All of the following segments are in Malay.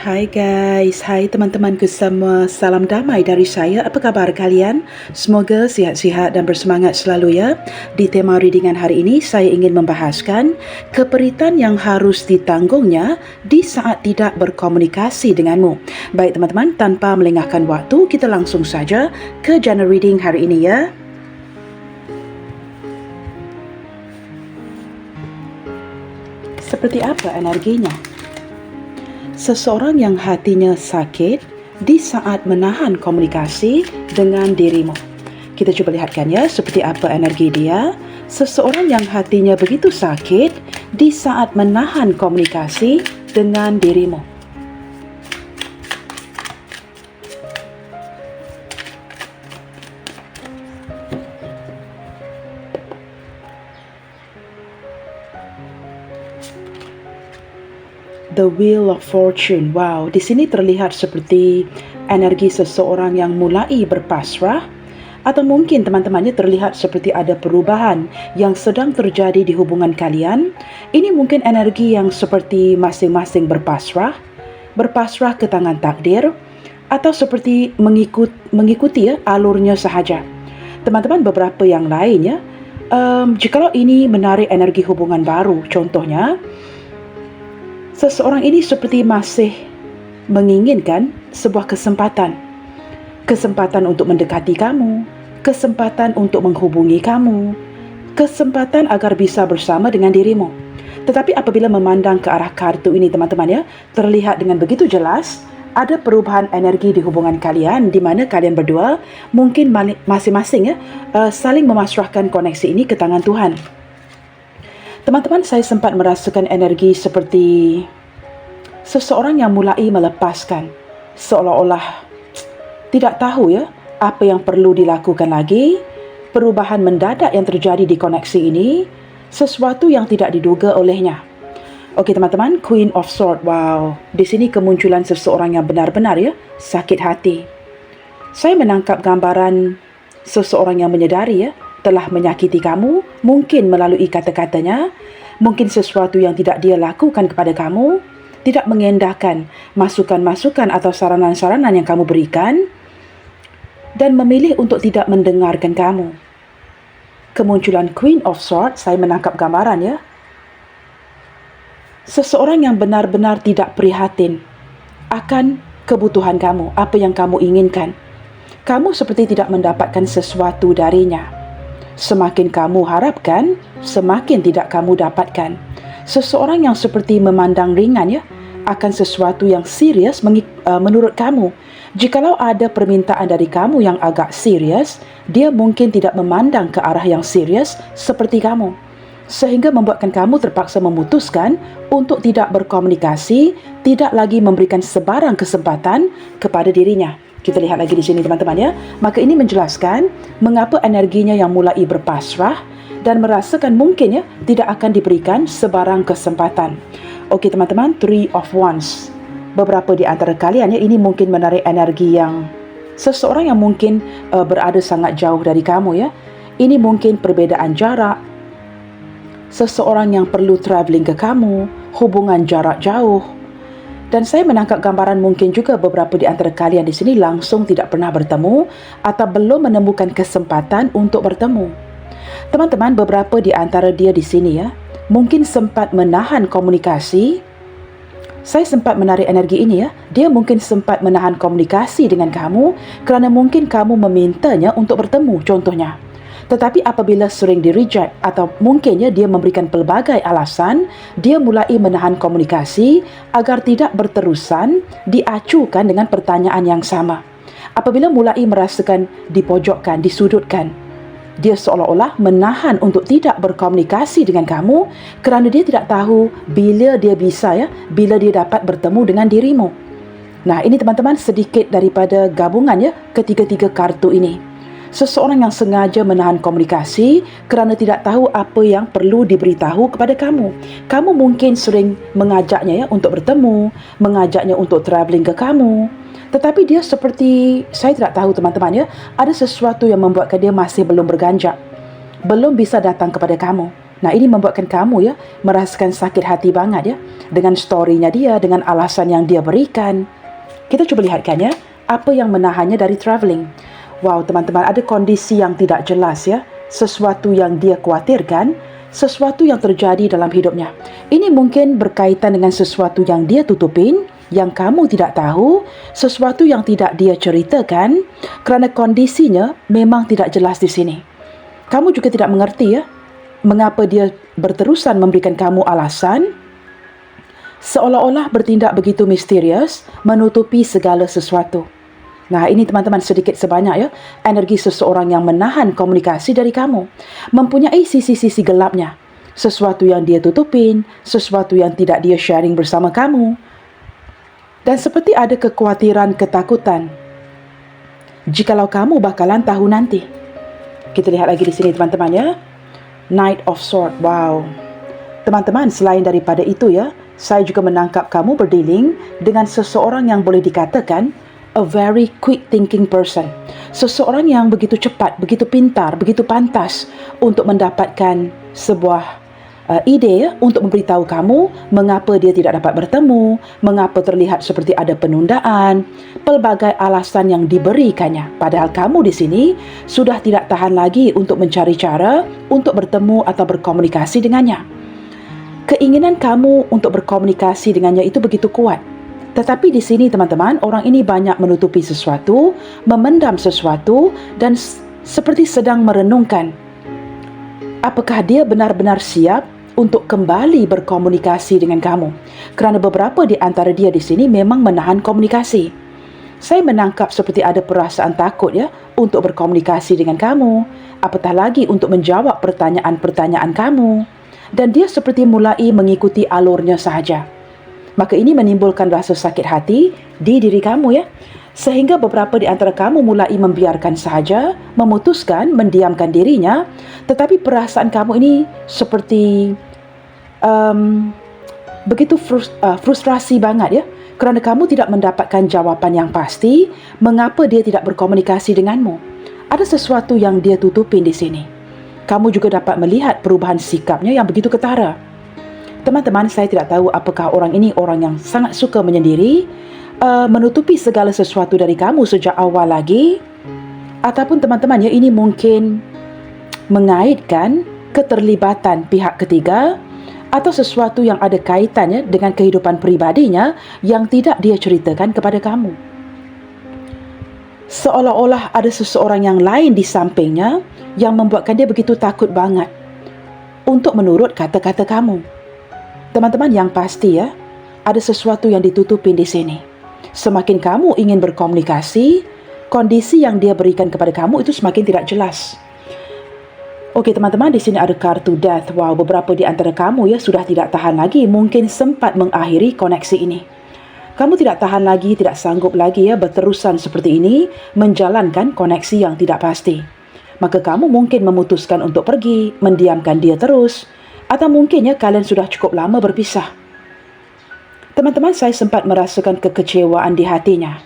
Hai guys, hai teman-temanku semua. Salam damai dari saya. Apa khabar kalian? Semoga sihat-sihat dan bersemangat selalu ya. Di tema readingan hari ini, saya ingin membahaskan keperitan yang harus ditanggungnya di saat tidak berkomunikasi denganmu. Baik teman-teman, tanpa melengahkan waktu, kita langsung saja ke general reading hari ini ya. Seperti apa energinya? Seseorang yang hatinya sakit di saat menahan komunikasi dengan dirimu. Kita cuba lihatkan ya, seperti apa energi dia. Seseorang yang hatinya begitu sakit di saat menahan komunikasi dengan dirimu. The Wheel of Fortune. Wow, di sini terlihat seperti energi seseorang yang mulai berpasrah, atau mungkin teman-temannya terlihat seperti ada perubahan yang sedang terjadi di hubungan kalian. Ini mungkin energi yang seperti masing-masing berpasrah ke tangan takdir, atau seperti mengikuti alurnya sahaja. Teman-teman, beberapa yang lain ya, jikalau ini menarik energi hubungan baru, contohnya seseorang ini seperti masih menginginkan sebuah kesempatan untuk mendekati kamu, kesempatan untuk menghubungi kamu, kesempatan agar bisa bersama dengan dirimu. Tetapi apabila memandang ke arah kartu ini teman-teman ya, terlihat dengan begitu jelas ada perubahan energi di hubungan kalian, di mana kalian berdua mungkin masing-masing ya saling memasrahkan koneksi ini ke tangan Tuhan. Teman-teman, saya sempat merasakan energi seperti seseorang yang mulai melepaskan, seolah-olah tidak tahu ya apa yang perlu dilakukan lagi. Perubahan mendadak yang terjadi di koneksi ini, sesuatu yang tidak diduga olehnya. Okey teman-teman, Queen of Swords. Wow, di sini kemunculan seseorang yang benar-benar ya sakit hati. Saya menangkap gambaran seseorang yang menyedari ya telah menyakiti kamu, mungkin melalui kata-katanya, mungkin sesuatu yang tidak dia lakukan kepada kamu, tidak mengendahkan masukan-masukan atau saranan-saranan yang kamu berikan, dan memilih untuk tidak mendengarkan kamu. Kemunculan Queen of Swords, saya menangkap gambaran ya, seseorang yang benar-benar tidak prihatin akan kebutuhan kamu, apa yang kamu inginkan. Kamu seperti tidak mendapatkan sesuatu darinya. Semakin kamu harapkan, semakin tidak kamu dapatkan. Seseorang yang seperti memandang ringan ya akan sesuatu yang serius menurut kamu. Jikalau ada permintaan dari kamu yang agak serius, dia mungkin tidak memandang ke arah yang serius seperti kamu, sehingga membuatkan kamu terpaksa memutuskan untuk tidak berkomunikasi, tidak lagi memberikan sebarang kesempatan kepada dirinya. Kita lihat lagi di sini teman-teman ya. Maka ini menjelaskan mengapa energinya yang mulai berpasrah dan merasakan mungkin ya tidak akan diberikan sebarang kesempatan. Okey teman-teman, Three of Wands. Beberapa di antara kalian ya, ini mungkin menarik energi yang seseorang yang mungkin berada sangat jauh dari kamu ya. Ini mungkin perbezaan jarak, seseorang yang perlu travelling ke kamu, hubungan jarak jauh. Dan saya menangkap gambaran mungkin juga beberapa di antara kalian di sini langsung tidak pernah bertemu atau belum menemukan kesempatan untuk bertemu. Teman-teman, beberapa di antara dia di sini ya, mungkin sempat menahan komunikasi. Saya sempat menarik energi ini ya. Dia mungkin sempat menahan komunikasi dengan kamu kerana mungkin kamu memintanya untuk bertemu contohnya. Tetapi apabila sering di-reject atau mungkinnya dia memberikan pelbagai alasan, dia mulai menahan komunikasi agar tidak berterusan diacukan dengan pertanyaan yang sama. Apabila mulai merasakan dipojokkan, disudutkan, dia seolah-olah menahan untuk tidak berkomunikasi dengan kamu kerana dia tidak tahu bila dia bisa ya, bila dia dapat bertemu dengan dirimu. Nah, ini teman-teman sedikit daripada gabungan ya ketiga-tiga kartu ini. Seseorang yang sengaja menahan komunikasi kerana tidak tahu apa yang perlu diberitahu kepada kamu. Kamu mungkin sering mengajaknya ya untuk bertemu, mengajaknya untuk travelling ke kamu. Tetapi dia seperti, saya tidak tahu teman-teman ya, ada sesuatu yang membuatkan dia masih belum berganjak, belum bisa datang kepada kamu. Nah, ini membuatkan kamu ya merasakan sakit hati banget ya dengan storynya dia, dengan alasan yang dia berikan. Kita cuba lihatkan ya, apa yang menahannya dari travelling. Wow, teman-teman, ada kondisi yang tidak jelas ya, sesuatu yang dia khawatirkan, sesuatu yang terjadi dalam hidupnya. Ini mungkin berkaitan dengan sesuatu yang dia tutupin, yang kamu tidak tahu, sesuatu yang tidak dia ceritakan, kerana kondisinya memang tidak jelas di sini. Kamu juga tidak mengerti ya, mengapa dia berterusan memberikan kamu alasan, seolah-olah bertindak begitu misterius, menutupi segala sesuatu. Nah, ini teman-teman sedikit sebanyak ya, energi seseorang yang menahan komunikasi dari kamu. Mempunyai sisi-sisi gelapnya. Sesuatu yang dia tutupin, sesuatu yang tidak dia sharing bersama kamu. Dan seperti ada kekhawatiran, ketakutan. Jikalau kamu bakalan tahu nanti. Kita lihat lagi di sini teman-teman ya. Knight of Swords. Wow. Teman-teman, selain daripada itu ya, saya juga menangkap kamu berdealing dengan seseorang yang boleh dikatakan a very quick thinking person. Seseorang yang begitu cepat, begitu pintar, begitu pantas untuk mendapatkan sebuah ide ya, untuk memberitahu kamu mengapa dia tidak dapat bertemu, mengapa terlihat seperti ada penundaan, pelbagai alasan yang diberikannya. Padahal kamu di sini sudah tidak tahan lagi untuk mencari cara untuk bertemu atau berkomunikasi dengannya. Keinginan kamu untuk berkomunikasi dengannya itu begitu kuat. Tetapi di sini teman-teman, orang ini banyak menutupi sesuatu, memendam sesuatu dan seperti sedang merenungkan. Apakah dia benar-benar siap untuk kembali berkomunikasi dengan kamu? Kerana beberapa di antara dia di sini memang menahan komunikasi. Saya menangkap seperti ada perasaan takut ya untuk berkomunikasi dengan kamu, apatah lagi untuk menjawab pertanyaan-pertanyaan kamu. Dan dia seperti mulai mengikuti alurnya sahaja. Maka ini menimbulkan rasa sakit hati di diri kamu ya. Sehingga beberapa di antara kamu mulai membiarkan sahaja, memutuskan mendiamkan dirinya. Tetapi perasaan kamu ini seperti begitu frustrasi banget ya. Kerana kamu tidak mendapatkan jawapan yang pasti mengapa dia tidak berkomunikasi denganmu. Ada sesuatu yang dia tutupin di sini. Kamu juga dapat melihat perubahan sikapnya yang begitu ketara. Teman-teman, saya tidak tahu apakah orang ini orang yang sangat suka menyendiri, menutupi segala sesuatu dari kamu sejak awal lagi, ataupun teman-teman ya, ini mungkin mengaitkan keterlibatan pihak ketiga atau sesuatu yang ada kaitannya dengan kehidupan pribadinya yang tidak dia ceritakan kepada kamu. Seolah-olah ada seseorang yang lain di sampingnya yang membuatkan dia begitu takut banget untuk menurut kata-kata kamu. Teman-teman, yang pasti ya, ada sesuatu yang ditutupin di sini. Semakin kamu ingin berkomunikasi, kondisi yang dia berikan kepada kamu itu semakin tidak jelas. Okey teman-teman, di sini ada kartu Death. Wow, beberapa di antara kamu ya sudah tidak tahan lagi, mungkin sempat mengakhiri koneksi ini. Kamu tidak tahan lagi, tidak sanggup lagi ya berterusan seperti ini, menjalankan koneksi yang tidak pasti. Maka kamu mungkin memutuskan untuk pergi, mendiamkan dia terus, atau mungkin ya kalian sudah cukup lama berpisah. Teman-teman, saya sempat merasakan kekecewaan di hatinya.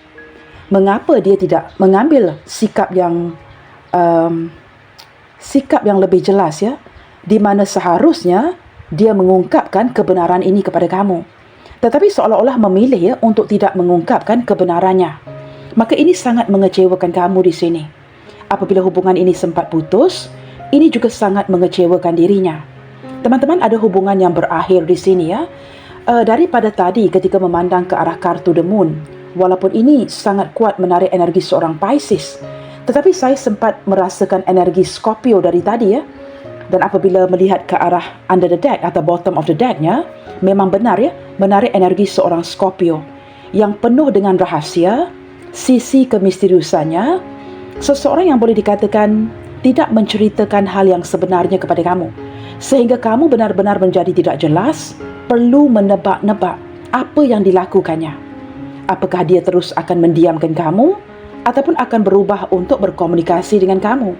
Mengapa dia tidak mengambil sikap yang lebih jelas ya, di mana seharusnya dia mengungkapkan kebenaran ini kepada kamu. Tetapi seolah-olah memilih ya untuk tidak mengungkapkan kebenarannya. Maka ini sangat mengecewakan kamu di sini. Apabila hubungan ini sempat putus, ini juga sangat mengecewakan dirinya. Teman-teman, ada hubungan yang berakhir di sini ya. Daripada tadi ketika memandang ke arah kartu The Moon, walaupun ini sangat kuat menarik energi seorang Pisces, tetapi saya sempat merasakan energi Scorpio dari tadi ya. Dan apabila melihat ke arah under the deck atau bottom of the decknya, memang benar ya, menarik energi seorang Scorpio yang penuh dengan rahasia, sisi kemisteriusannya, seseorang yang boleh dikatakan tidak menceritakan hal yang sebenarnya kepada kamu. Sehingga kamu benar-benar menjadi tidak jelas, perlu menebak-nebak apa yang dilakukannya. Apakah dia terus akan mendiamkan kamu ataupun akan berubah untuk berkomunikasi dengan kamu.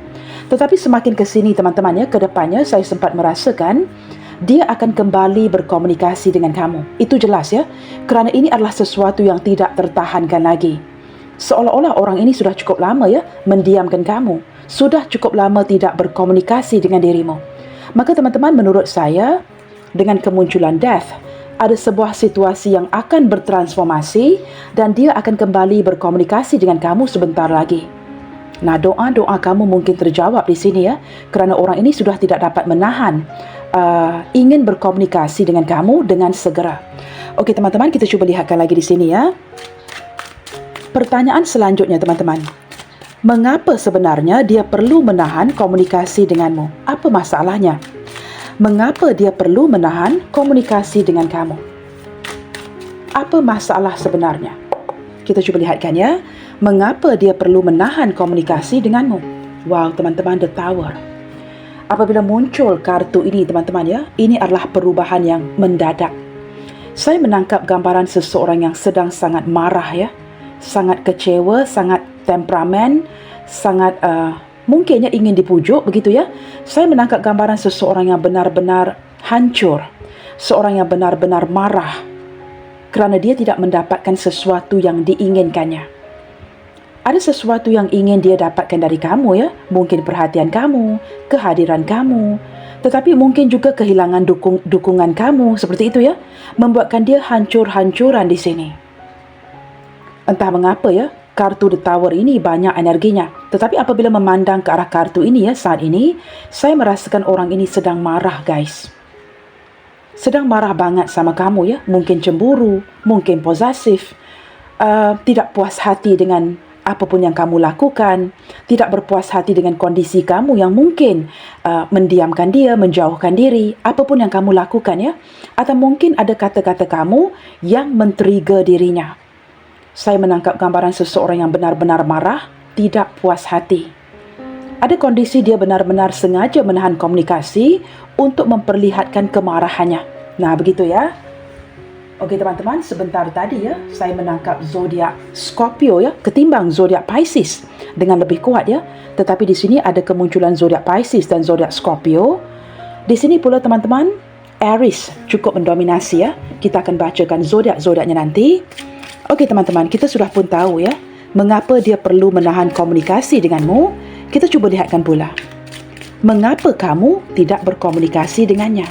Tetapi semakin ke sini teman-teman ya, ke depannya saya sempat merasakan dia akan kembali berkomunikasi dengan kamu. Itu jelas ya, kerana ini adalah sesuatu yang tidak tertahankan lagi. Seolah-olah orang ini sudah cukup lama ya mendiamkan kamu, sudah cukup lama tidak berkomunikasi dengan dirimu. Maka teman-teman, menurut saya, dengan kemunculan death, ada sebuah situasi yang akan bertransformasi dan dia akan kembali berkomunikasi dengan kamu sebentar lagi. Nah, doa-doa kamu mungkin terjawab di sini ya, kerana orang ini sudah tidak dapat menahan ingin berkomunikasi dengan kamu dengan segera. Okey teman-teman, kita cuba lihatkan lagi di sini ya. Pertanyaan selanjutnya teman-teman. Mengapa sebenarnya dia perlu menahan komunikasi denganmu? Apa masalahnya? Mengapa dia perlu menahan komunikasi dengan kamu? Apa masalah sebenarnya? Kita cuba lihatkan ya. Mengapa dia perlu menahan komunikasi denganmu? Wow, teman-teman, The Tower. Apabila muncul kartu ini, teman-teman ya, ini adalah perubahan yang mendadak. Saya menangkap gambaran seseorang yang sedang sangat marah ya. Sangat kecewa, sangat temperamen, sangat mungkinnya ingin dipujuk begitu ya. Saya menangkap gambaran seseorang yang benar-benar hancur, seorang yang benar-benar marah kerana dia tidak mendapatkan sesuatu yang diinginkannya. Ada sesuatu yang ingin dia dapatkan dari kamu ya, mungkin perhatian kamu, kehadiran kamu, tetapi mungkin juga kehilangan dukungan kamu seperti itu ya, membuatkan dia hancur-hancuran di sini. Entah mengapa ya, kartu The Tower ini banyak energinya. Tetapi apabila memandang ke arah kartu ini ya, saat ini, saya merasakan orang ini sedang marah guys. Sedang marah banget sama kamu ya. Mungkin cemburu, mungkin posesif, tidak puas hati dengan apapun yang kamu lakukan, tidak berpuas hati dengan kondisi kamu yang mungkin mendiamkan dia, menjauhkan diri, apapun yang kamu lakukan ya. Atau mungkin ada kata-kata kamu yang men-trigger dirinya. Saya menangkap gambaran seseorang yang benar-benar marah, tidak puas hati. Ada kondisi dia benar-benar sengaja menahan komunikasi untuk memperlihatkan kemarahannya. Nah, begitu ya. Okey teman-teman, sebentar tadi ya, saya menangkap zodiak Scorpio ya, ketimbang zodiak Pisces dengan lebih kuat ya. Tetapi di sini ada kemunculan zodiak Pisces dan zodiak Scorpio. Di sini pula teman-teman, Aries cukup mendominasi ya. Kita akan bacakan zodiak-zodiaknya nanti. Okey teman-teman, kita sudah pun tahu ya, mengapa dia perlu menahan komunikasi denganmu. Kita cuba lihatkan pula. Mengapa kamu tidak berkomunikasi dengannya?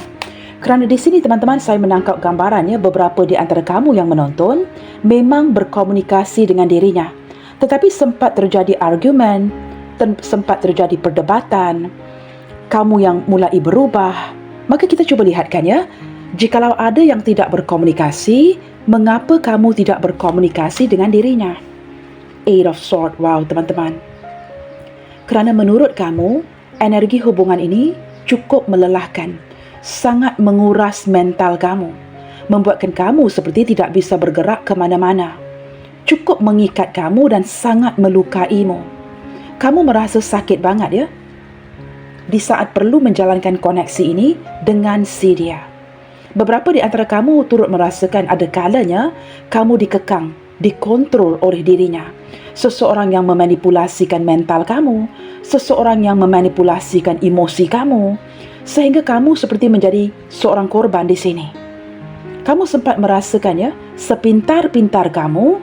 Kerana di sini teman-teman, saya menangkap gambarannya beberapa di antara kamu yang menonton memang berkomunikasi dengan dirinya. Tetapi sempat terjadi argumen, sempat terjadi perdebatan, kamu yang mulai berubah. Maka kita cuba lihatkan ya, jikalau ada yang tidak berkomunikasi, mengapa kamu tidak berkomunikasi dengan dirinya? Eight of Swords, wow teman-teman. Kerana menurut kamu, energi hubungan ini cukup melelahkan, sangat menguras mental kamu, membuatkan kamu seperti tidak bisa bergerak ke mana-mana, cukup mengikat kamu dan sangat melukaimu. Kamu merasa sakit banget ya, di saat perlu menjalankan koneksi ini dengan si dia. Beberapa di antara kamu turut merasakan ada kalanya kamu dikekang, dikontrol oleh dirinya. Seseorang yang memanipulasikan mental kamu, seseorang yang memanipulasikan emosi kamu, sehingga kamu seperti menjadi seorang korban di sini. Kamu sempat merasakan ya, sepintar-pintar kamu,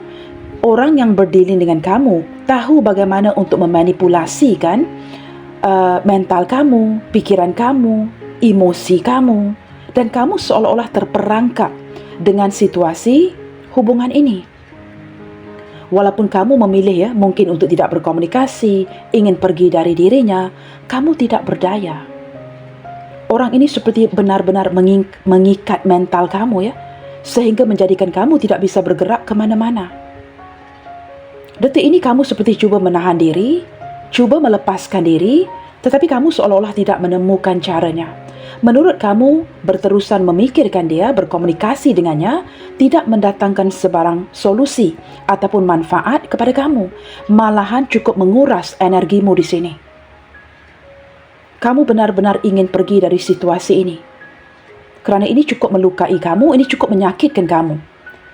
orang yang berdilin dengan kamu tahu bagaimana untuk memanipulasikan mental kamu, pikiran kamu, emosi kamu, dan kamu seolah-olah terperangkap dengan situasi hubungan ini. Walaupun kamu memilih ya, mungkin untuk tidak berkomunikasi, ingin pergi dari dirinya, kamu tidak berdaya. Orang ini seperti benar-benar mengikat mental kamu ya, sehingga menjadikan kamu tidak bisa bergerak ke mana-mana. Detik ini kamu seperti cuba menahan diri, cuba melepaskan diri, tetapi kamu seolah-olah tidak menemukan caranya. Menurut kamu, berterusan memikirkan dia, berkomunikasi dengannya, tidak mendatangkan sebarang solusi ataupun manfaat kepada kamu. Malahan cukup menguras energimu di sini. Kamu benar-benar ingin pergi dari situasi ini. Kerana ini cukup melukai kamu, ini cukup menyakitkan kamu.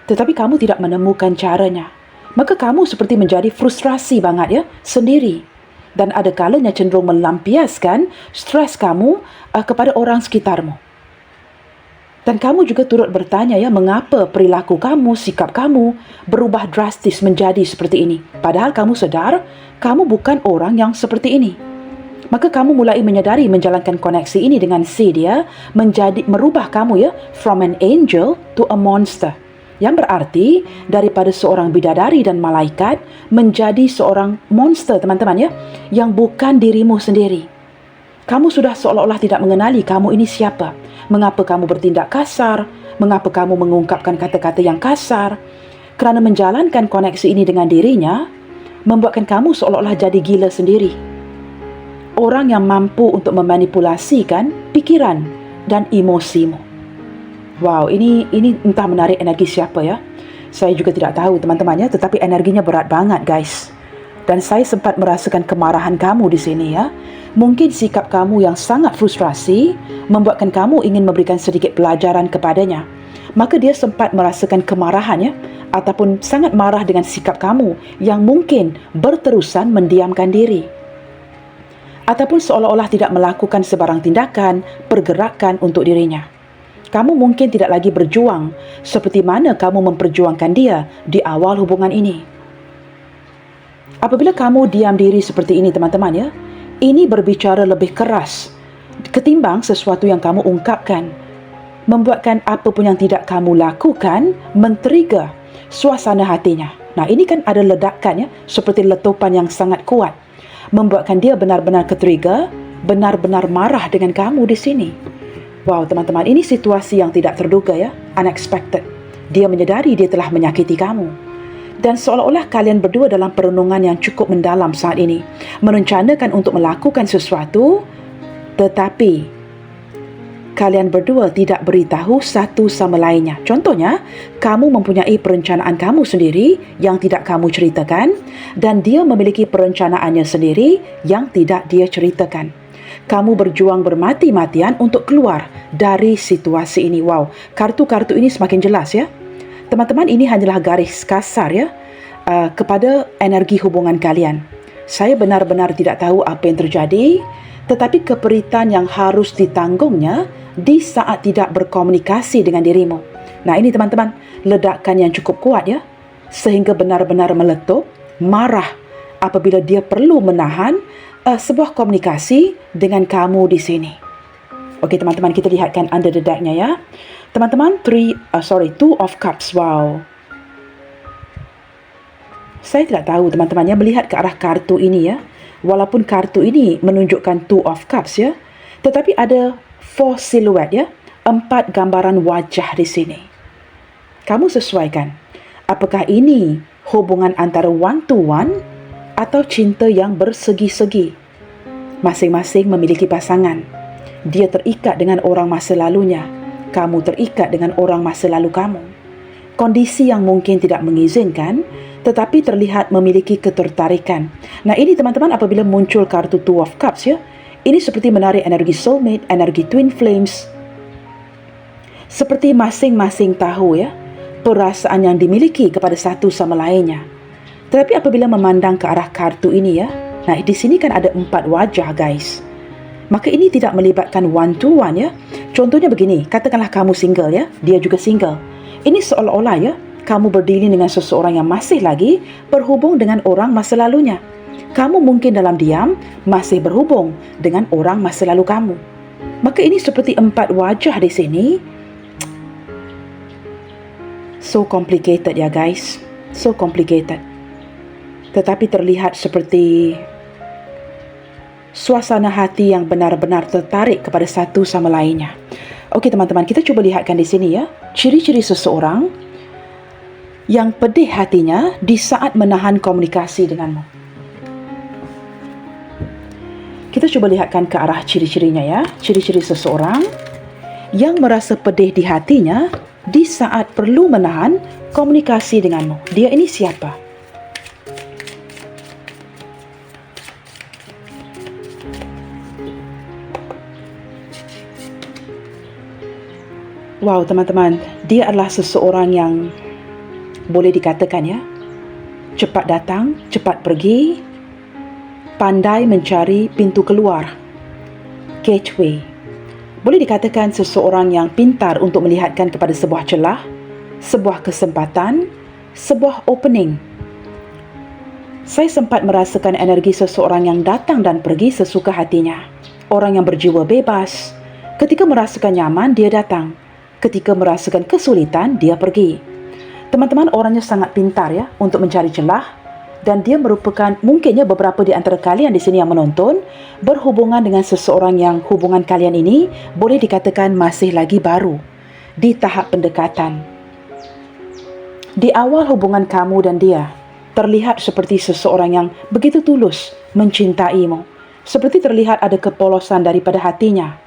Tetapi kamu tidak menemukan caranya. Maka kamu seperti menjadi frustrasi banget ya, sendiri. Dan ada kalanya cenderung melampiaskan stres kamu kepada orang sekitarmu. Dan kamu juga turut bertanya ya, mengapa perilaku kamu, sikap kamu berubah drastis menjadi seperti ini. Padahal kamu sedar, kamu bukan orang yang seperti ini. Maka kamu mulai menyadari menjalankan koneksi ini dengan si dia merubah kamu ya from an angel to a monster. Yang berarti daripada seorang bidadari dan malaikat menjadi seorang monster, teman-teman ya, yang bukan dirimu sendiri. Kamu sudah seolah-olah tidak mengenali kamu ini siapa. Mengapa kamu bertindak kasar? Mengapa kamu mengungkapkan kata-kata yang kasar? Kerana menjalankan koneksi ini dengan dirinya membuatkan kamu seolah-olah jadi gila sendiri. Orang yang mampu untuk memanipulasikan pikiran dan emosimu. Wow, ini entah menarik energi siapa ya. Saya juga tidak tahu teman-teman ya, tetapi energinya berat banget guys. Dan saya sempat merasakan kemarahan kamu di sini ya. Mungkin sikap kamu yang sangat frustrasi membuatkan kamu ingin memberikan sedikit pelajaran kepadanya. Maka dia sempat merasakan kemarahan ya, ataupun sangat marah dengan sikap kamu yang mungkin berterusan mendiamkan diri. Ataupun seolah-olah tidak melakukan sebarang tindakan, pergerakan untuk dirinya. Kamu mungkin tidak lagi berjuang seperti mana kamu memperjuangkan dia di awal hubungan ini. Apabila kamu diam diri seperti ini teman-teman ya, ini berbicara lebih keras ketimbang sesuatu yang kamu ungkapkan. Membuatkan apa pun yang tidak kamu lakukan men-trigger suasana hatinya. Nah, ini kan ada ledakan ya, seperti letupan yang sangat kuat. Membuatkan dia benar-benar ke-trigger, benar-benar marah dengan kamu di sini. Wow, teman-teman, ini situasi yang tidak terduga ya, unexpected. Dia menyadari dia telah menyakiti kamu. Dan seolah-olah kalian berdua dalam perenungan yang cukup mendalam saat ini, merencanakan untuk melakukan sesuatu, tetapi kalian berdua tidak beritahu satu sama lainnya. Contohnya, kamu mempunyai perencanaan kamu sendiri yang tidak kamu ceritakan dan dia memiliki perencanaannya sendiri yang tidak dia ceritakan. Kamu berjuang bermati-matian untuk keluar dari situasi ini. Wow, kartu-kartu ini semakin jelas ya. Teman-teman, ini hanyalah garis kasar ya kepada energi hubungan kalian. Saya benar-benar tidak tahu apa yang terjadi, tetapi keperitan yang harus ditanggungnya di saat tidak berkomunikasi dengan dirimu. Nah, ini teman-teman, ledakan yang cukup kuat ya, sehingga benar-benar meletup, marah apabila dia perlu menahan sebuah komunikasi dengan kamu di sini. Okey teman-teman, kita lihatkan under the deck-nya ya. Teman-teman, Two of Cups. Wow. Saya tidak tahu teman-teman ya, melihat ke arah kartu ini ya. Walaupun kartu ini menunjukkan Two of Cups ya, tetapi ada 4 siluet ya, 4 gambaran wajah di sini. Kamu sesuaikan. Apakah ini hubungan antara one to one atau cinta yang bersegi-segi? Masing-masing memiliki pasangan. Dia terikat dengan orang masa lalunya. Kamu terikat dengan orang masa lalu kamu. Kondisi yang mungkin tidak mengizinkan, tetapi terlihat memiliki ketertarikan. Nah, ini teman-teman apabila muncul kartu Two of Cups ya, ini seperti menarik energi soulmate, energi twin flames. Seperti masing-masing tahu ya, perasaan yang dimiliki kepada satu sama lainnya. Tetapi apabila memandang ke arah kartu ini ya, nah di sini kan ada 4 wajah guys. Maka ini tidak melibatkan one to one ya. Contohnya begini, katakanlah kamu single ya, dia juga single. Ini seolah-olah ya, kamu berdiri dengan seseorang yang masih lagi berhubung dengan orang masa lalunya. Kamu mungkin dalam diam masih berhubung dengan orang masa lalu kamu. Maka ini seperti 4 wajah di sini. So complicated ya guys. So complicated. Tetapi terlihat seperti suasana hati yang benar-benar tertarik kepada satu sama lainnya. Okey teman-teman, kita cuba lihatkan di sini ya. Ciri-ciri seseorang yang pedih hatinya di saat menahan komunikasi denganmu. Kita cuba lihatkan ke arah ciri-cirinya ya. Ciri-ciri seseorang yang merasa pedih di hatinya di saat perlu menahan komunikasi denganmu. Dia ini siapa? Wow teman-teman, dia adalah seseorang yang boleh dikatakan ya, cepat datang, cepat pergi, pandai mencari pintu keluar, gateway. Boleh dikatakan seseorang yang pintar untuk melihatkan kepada sebuah celah, sebuah kesempatan, sebuah opening. Saya sempat merasakan energi seseorang yang datang dan pergi sesuka hatinya. Orang yang berjiwa bebas. Ketika merasakan nyaman, dia datang. Ketika merasakan kesulitan, dia pergi. Teman-teman, orangnya sangat pintar ya untuk mencari celah, dan dia merupakan mungkinnya beberapa di antara kalian di sini yang menonton berhubungan dengan seseorang yang hubungan kalian ini boleh dikatakan masih lagi baru di tahap pendekatan. Di awal hubungan kamu dan dia terlihat seperti seseorang yang begitu tulus mencintaimu, seperti terlihat ada kepolosan daripada hatinya.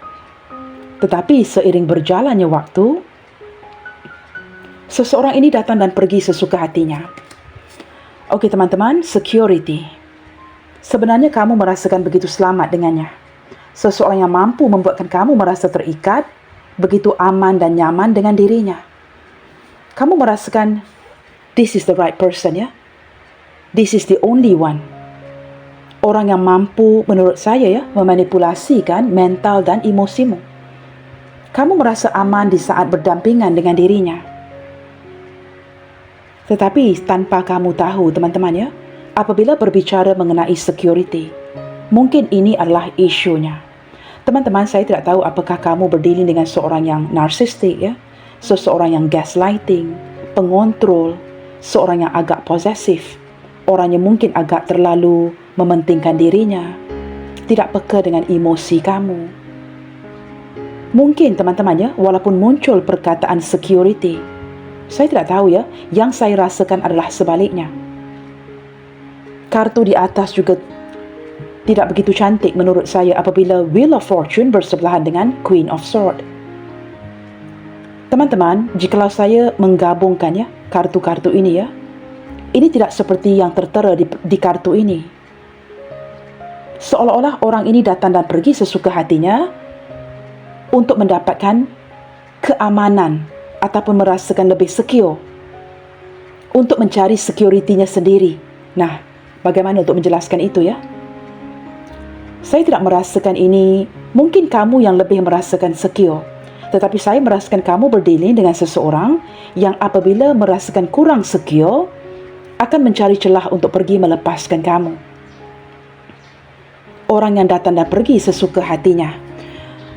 Tetapi seiring berjalannya waktu, seseorang ini datang dan pergi sesuka hatinya. Okey teman-teman, security. Sebenarnya kamu merasakan begitu selamat dengannya. Seseorang yang mampu membuatkan kamu merasa terikat, begitu aman dan nyaman dengan dirinya. Kamu merasakan, this is the right person ya. This is the only one. Orang yang mampu menurut saya ya memanipulasikan mental dan emosimu. Kamu merasa aman di saat berdampingan dengan dirinya. Tetapi tanpa kamu tahu teman-teman ya, apabila berbicara mengenai security, mungkin ini adalah isunya. Teman-teman, saya tidak tahu apakah kamu berdealing dengan seorang yang narsistik ya, seseorang yang gaslighting, pengontrol, seorang yang agak posesif, orang yang mungkin agak terlalu mementingkan dirinya, tidak peka dengan emosi kamu. Mungkin teman-teman ya, walaupun muncul perkataan security, saya tidak tahu ya, yang saya rasakan adalah sebaliknya. Kartu di atas juga tidak begitu cantik menurut saya apabila Wheel of Fortune bersebelahan dengan Queen of Swords. Teman-teman, jikalau saya menggabungkan ya kartu-kartu ini ya, ini tidak seperti yang tertera di kartu ini. Seolah-olah orang ini datang dan pergi sesuka hatinya untuk mendapatkan keamanan ataupun merasakan lebih secure, untuk mencari security-nya sendiri. Nah, bagaimana untuk menjelaskan itu ya? Saya tidak merasakan ini, mungkin kamu yang lebih merasakan secure. Tetapi saya merasakan kamu berdealing dengan seseorang yang apabila merasakan kurang secure, akan mencari celah untuk pergi melepaskan kamu. Orang yang datang dan pergi sesuka hatinya.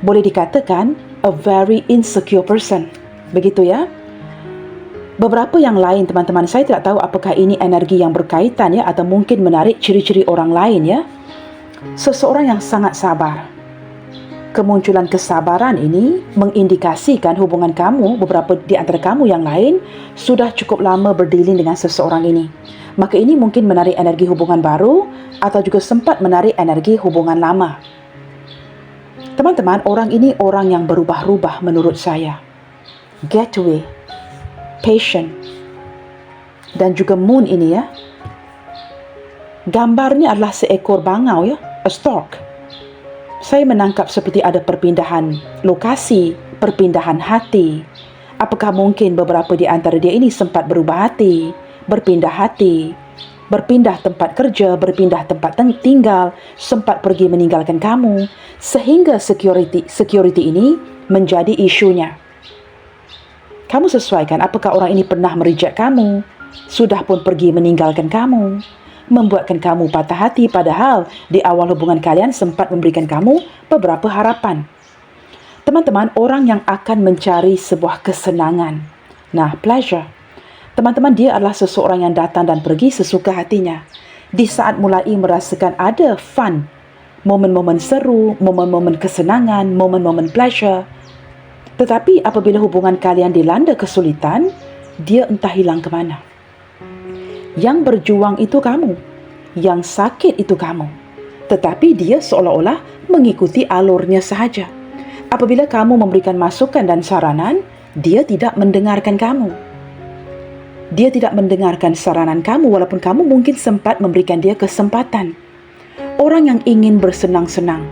Boleh dikatakan, a very insecure person. Begitu ya. Beberapa yang lain teman-teman, saya tidak tahu apakah ini energi yang berkaitan ya, atau mungkin menarik ciri-ciri orang lain ya. Seseorang yang sangat sabar. Kemunculan kesabaran ini mengindikasikan hubungan kamu, beberapa di antara kamu yang lain sudah cukup lama berdealing dengan seseorang ini. Maka ini mungkin menarik energi hubungan baru atau juga sempat menarik energi hubungan lama. Teman-teman, orang ini orang yang berubah-ubah menurut saya. Getaway, patient, dan juga moon ini ya. Gambarnya adalah seekor bangau ya, a stork. Saya menangkap seperti ada perpindahan lokasi, perpindahan hati. Apakah mungkin beberapa di antara dia ini sempat berubah hati, berpindah tempat kerja, berpindah tempat tinggal, sempat pergi meninggalkan kamu, sehingga security ini menjadi isunya. Kamu sesuaikan apakah orang ini pernah mereject kamu, sudah pun pergi meninggalkan kamu, membuatkan kamu patah hati padahal di awal hubungan kalian sempat memberikan kamu beberapa harapan. Teman-teman, orang yang akan mencari sebuah kesenangan. Nah, pleasure. Teman-teman, dia adalah seseorang yang datang dan pergi sesuka hatinya. Di saat mulai merasakan ada fun, momen-momen seru, momen-momen kesenangan, momen-momen pleasure. Tetapi apabila hubungan kalian dilanda kesulitan, dia entah hilang ke mana. Yang berjuang itu kamu, yang sakit itu kamu. Tetapi dia seolah-olah mengikuti alurnya sahaja. Apabila kamu memberikan masukan dan saranan, dia tidak mendengarkan kamu. Dia tidak mendengarkan saranan kamu walaupun kamu mungkin sempat memberikan dia kesempatan. Orang yang ingin bersenang-senang.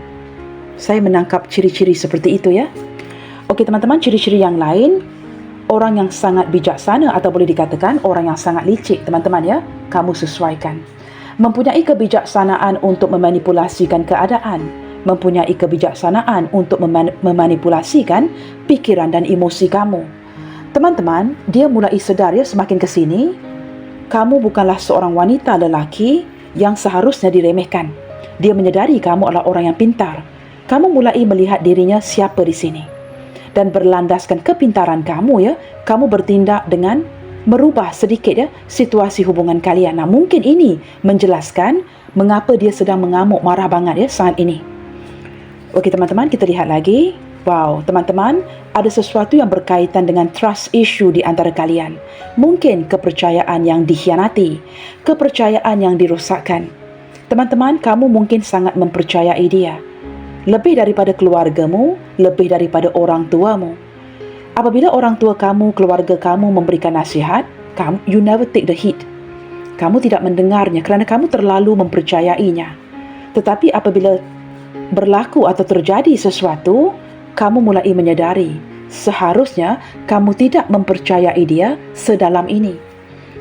Saya menangkap ciri-ciri seperti itu ya. Okey teman-teman, ciri-ciri yang lain, orang yang sangat bijaksana atau boleh dikatakan orang yang sangat licik teman-teman ya, kamu sesuaikan. Mempunyai kebijaksanaan untuk memanipulasikan keadaan, mempunyai kebijaksanaan untuk memanipulasikan pikiran dan emosi kamu. Teman-teman, dia mulai sedar ya semakin ke sini, kamu bukanlah seorang wanita lelaki yang seharusnya diremehkan. Dia menyedari kamu adalah orang yang pintar. Kamu mulai melihat dirinya siapa di sini. Dan berlandaskan kepintaran kamu ya, kamu bertindak dengan merubah sedikit ya situasi hubungan kalian. Nah, mungkin ini menjelaskan mengapa dia sedang mengamuk marah banget ya saat ini. Okey teman-teman, kita lihat lagi. Wow, teman-teman, ada sesuatu yang berkaitan dengan trust issue di antara kalian. Mungkin kepercayaan yang dikhianati, kepercayaan yang dirosakkan. Teman-teman, kamu mungkin sangat mempercayai dia. Lebih daripada keluargamu, lebih daripada orang tuamu. Apabila orang tua kamu, keluarga kamu memberikan nasihat, you never take the heed. Kamu tidak mendengarnya kerana kamu terlalu mempercayainya. Tetapi apabila berlaku atau terjadi sesuatu, kamu mulai menyadari seharusnya kamu tidak mempercayai dia sedalam ini.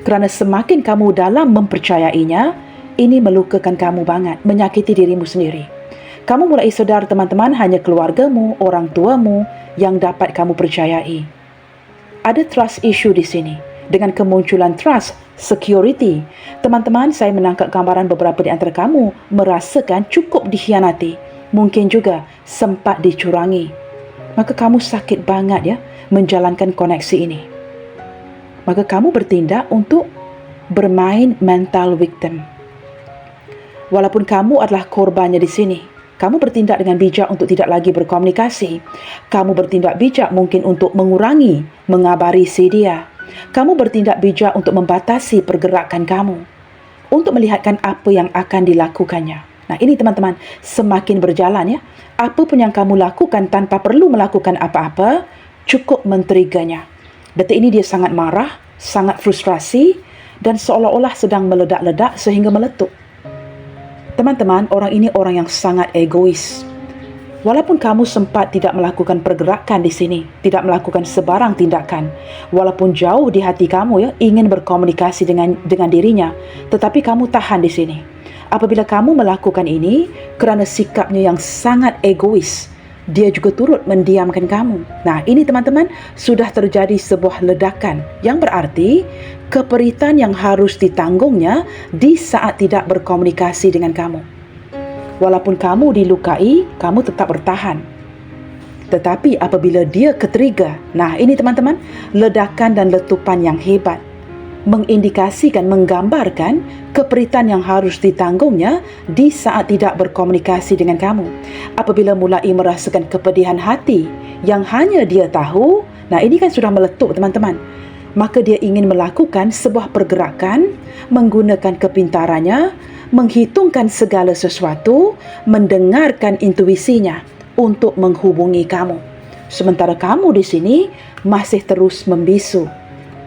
Kerana semakin kamu dalam mempercayainya, ini melukakan kamu banget, menyakiti dirimu sendiri. Kamu mulai sedar teman-teman, hanya keluargamu, orang tuamu yang dapat kamu percayai. Ada trust issue di sini. Dengan kemunculan trust, security, teman-teman, saya menangkap gambaran beberapa di antara kamu merasakan cukup dikhianati. Mungkin juga sempat dicurangi. Maka kamu sakit banget ya menjalankan koneksi ini. Maka kamu bertindak untuk bermain mental victim. Walaupun kamu adalah korbannya di sini, kamu bertindak dengan bijak untuk tidak lagi berkomunikasi. Kamu bertindak bijak mungkin untuk mengurangi, mengabari si dia. Kamu bertindak bijak untuk membatasi pergerakan kamu, untuk melihatkan apa yang akan dilakukannya. Nah, ini teman-teman, semakin berjalan ya, apa pun yang kamu lakukan tanpa perlu melakukan apa-apa, cukup men-triggernya. Detik ini dia sangat marah, sangat frustrasi, dan seolah-olah sedang meledak-ledak sehingga meletup. Teman-teman, orang ini orang yang sangat egois. Walaupun kamu sempat tidak melakukan pergerakan di sini, tidak melakukan sebarang tindakan, walaupun jauh di hati kamu ya ingin berkomunikasi dengan dirinya, tetapi kamu tahan di sini. Apabila kamu melakukan ini kerana sikapnya yang sangat egois, dia juga turut mendiamkan kamu. Nah, ini teman-teman, sudah terjadi sebuah ledakan yang berarti keperitan yang harus ditanggungnya di saat tidak berkomunikasi dengan kamu. Walaupun kamu dilukai, kamu tetap bertahan. Tetapi apabila dia ke-trigger, nah ini teman-teman, ledakan dan letupan yang hebat, mengindikasikan, menggambarkan keperitan yang harus ditanggungnya di saat tidak berkomunikasi dengan kamu. Apabila mulai merasakan kepedihan hati yang hanya dia tahu, nah ini kan sudah meletup teman-teman. Maka dia ingin melakukan sebuah pergerakan, menggunakan kepintarannya, menghitungkan segala sesuatu, mendengarkan intuisinya untuk menghubungi kamu. Sementara kamu di sini masih terus membisu.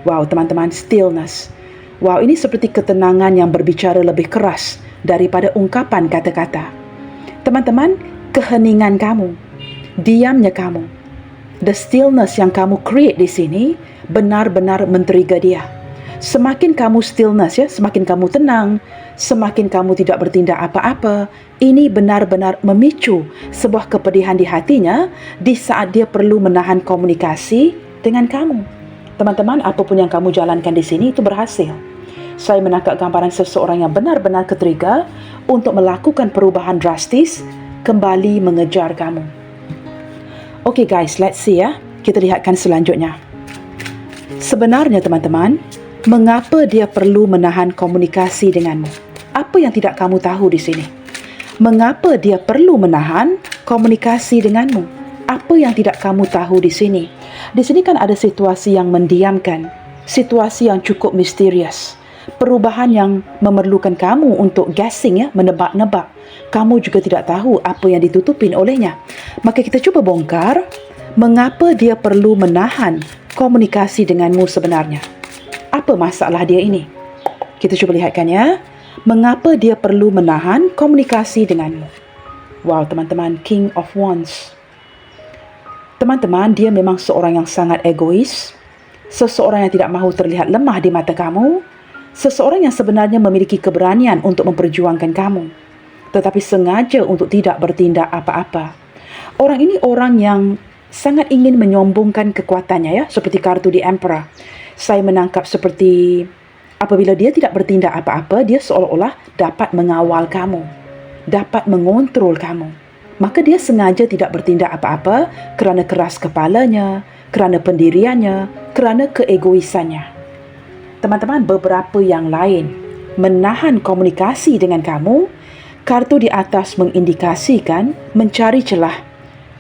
Wow, teman-teman, stillness. Wow, ini seperti ketenangan yang berbicara lebih keras daripada ungkapan kata-kata. Teman-teman, keheningan kamu, diamnya kamu, the stillness yang kamu create di sini benar-benar men-trigger dia. Semakin kamu stillness ya, semakin kamu tenang, semakin kamu tidak bertindak apa-apa, ini benar-benar memicu sebuah kepedihan di hatinya di saat dia perlu menahan komunikasi dengan kamu. Teman-teman, apapun yang kamu jalankan di sini itu berhasil. Saya menangkap gambaran seseorang yang benar-benar ke-trigger untuk melakukan perubahan drastis, kembali mengejar kamu. Okay guys, let's see ya. Kita lihatkan selanjutnya. Sebenarnya teman-teman, mengapa dia perlu menahan komunikasi denganmu? Apa yang tidak kamu tahu di sini? Mengapa dia perlu menahan komunikasi denganmu? Apa yang tidak kamu tahu di sini? Di sini kan ada situasi yang mendiamkan, situasi yang cukup misterius, perubahan yang memerlukan kamu untuk guessing ya, menebak-nebak. Kamu juga tidak tahu apa yang ditutupin olehnya. Maka kita cuba bongkar mengapa dia perlu menahan komunikasi denganmu sebenarnya. Apa masalah dia ini? Kita cuba lihatkan ya. Mengapa dia perlu menahan komunikasi denganmu? Wow, teman-teman, King of Wands. Teman-teman, dia memang seorang yang sangat egois, seseorang yang tidak mahu terlihat lemah di mata kamu, seseorang yang sebenarnya memiliki keberanian untuk memperjuangkan kamu, tetapi sengaja untuk tidak bertindak apa-apa. Orang ini orang yang sangat ingin menyombongkan kekuatannya ya, seperti kartu di Emperor. Saya menangkap seperti Apabila dia tidak bertindak apa-apa, dia seolah-olah dapat mengawal kamu, dapat mengontrol kamu. Maka dia sengaja tidak bertindak apa-apa kerana keras kepalanya, kerana pendiriannya, kerana keegoisannya. Teman-teman, beberapa yang lain menahan komunikasi dengan kamu. Kartu di atas mengindikasikan mencari celah,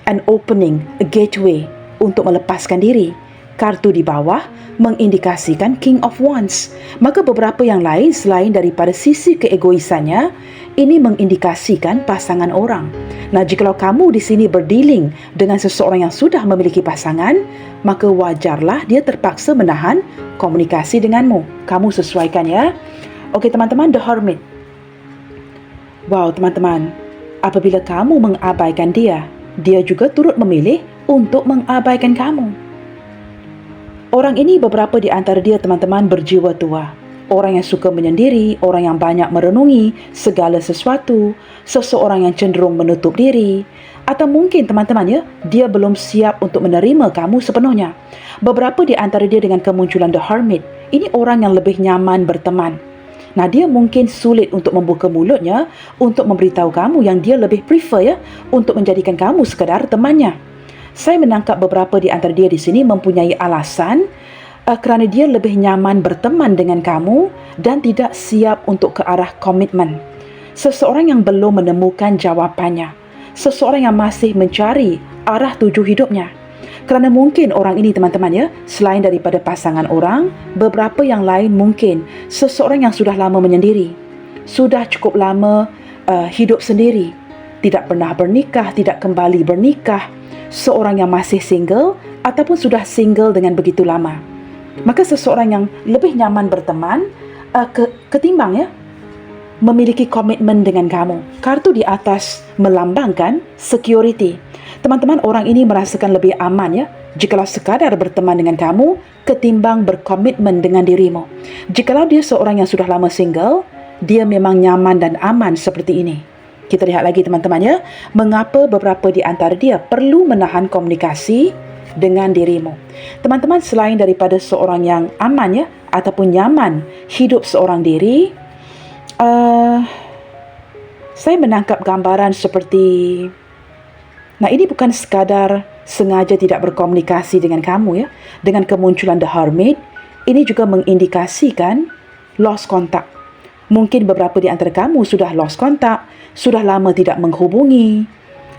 an opening, a gateway untuk melepaskan diri. Kartu di bawah mengindikasikan King of Wands. Maka beberapa yang lain selain daripada sisi keegoisannya, ini mengindikasikan pasangan orang. Nah, jikalau kamu di sini berdealing dengan seseorang yang sudah memiliki pasangan, maka wajarlah dia terpaksa menahan komunikasi denganmu. Kamu sesuaikan ya. Okey teman-teman, The Hermit. Wow teman-teman, apabila kamu mengabaikan dia, dia juga turut memilih untuk mengabaikan kamu. Orang ini beberapa di antara dia teman-teman berjiwa tua. Orang yang suka menyendiri, orang yang banyak merenungi segala sesuatu, seseorang yang cenderung menutup diri. Atau mungkin teman-teman ya, dia belum siap untuk menerima kamu sepenuhnya. Beberapa di antara dia dengan kemunculan The Hermit, ini orang yang lebih nyaman berteman. Nah, dia mungkin sulit untuk membuka mulutnya untuk memberitahu kamu yang dia lebih prefer ya, untuk menjadikan kamu sekadar temannya. Saya menangkap beberapa di antara dia di sini mempunyai alasan kerana dia lebih nyaman berteman dengan kamu dan tidak siap untuk ke arah komitmen. Seseorang yang belum menemukan jawapannya. Seseorang yang masih mencari arah tuju hidupnya. Kerana mungkin orang ini teman-teman ya, selain daripada pasangan orang, beberapa yang lain mungkin seseorang yang sudah lama menyendiri. Sudah cukup lama hidup sendiri. Tidak pernah bernikah, tidak kembali bernikah. Seorang yang masih single ataupun sudah single dengan begitu lama. Maka seseorang yang lebih nyaman berteman ketimbang ya memiliki komitmen dengan kamu. Kartu di atas melambangkan security. Teman-teman, orang ini merasakan lebih aman ya jikalau sekadar berteman dengan kamu ketimbang berkomitmen dengan dirimu. Jikalau dia seorang yang sudah lama single, dia memang nyaman dan aman seperti ini. Kita lihat lagi teman-teman ya, mengapa beberapa di antara dia perlu menahan komunikasi dengan dirimu. Teman-teman, selain daripada seorang yang aman ya, ataupun nyaman hidup seorang diri, saya menangkap gambaran seperti, nah ini bukan sekadar sengaja tidak berkomunikasi dengan kamu ya. Dengan kemunculan The Hermit, ini juga mengindikasikan lost contact. Mungkin beberapa di antara kamu sudah lost contact, sudah lama tidak menghubungi,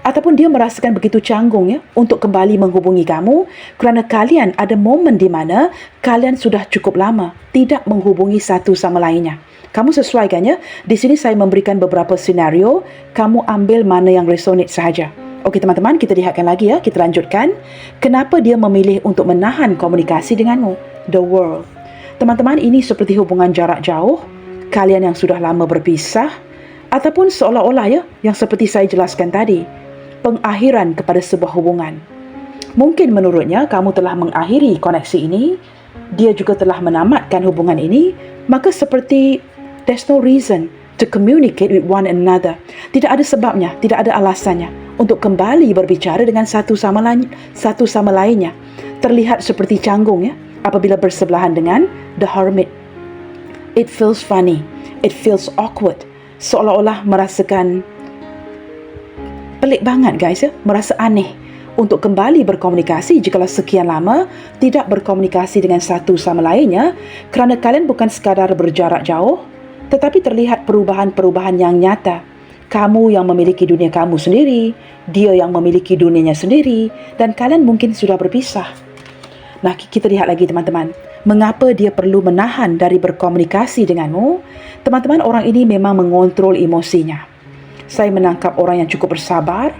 ataupun dia merasakan begitu canggung ya untuk kembali menghubungi kamu kerana kalian ada momen di mana kalian sudah cukup lama tidak menghubungi satu sama lainnya. Kamu sesuaikan ya. Di sini saya memberikan beberapa senario, kamu ambil mana yang resonate sahaja. Okey teman-teman, kita lihatkan lagi ya, kita lanjutkan. Kenapa dia memilih untuk menahan komunikasi denganmu? The World. Teman-teman, ini seperti hubungan jarak jauh. Kalian yang sudah lama berpisah, ataupun seolah-olah ya, yang seperti saya jelaskan tadi, pengakhiran kepada sebuah hubungan. Mungkin menurutnya kamu telah mengakhiri koneksi ini, dia juga telah menamatkan hubungan ini, maka seperti there's no reason to communicate with one another. Tidak ada sebabnya, tidak ada alasannya untuk kembali berbicara dengan satu sama lainnya. Terlihat seperti canggung ya apabila bersebelahan dengan The Hermit. It feels funny, it feels awkward, seolah-olah merasakan pelik banget guys ya, merasa aneh untuk kembali berkomunikasi jikalau sekian lama tidak berkomunikasi dengan satu sama lainnya, kerana kalian bukan sekadar berjarak jauh, tetapi terlihat perubahan-perubahan yang nyata. Kamu yang memiliki dunia kamu sendiri, dia yang memiliki dunianya sendiri, dan kalian mungkin sudah berpisah. Nah, kita lihat lagi teman-teman. Mengapa dia perlu menahan dari berkomunikasi denganmu? Teman-teman, orang ini memang mengontrol emosinya. Saya menangkap orang yang cukup bersabar,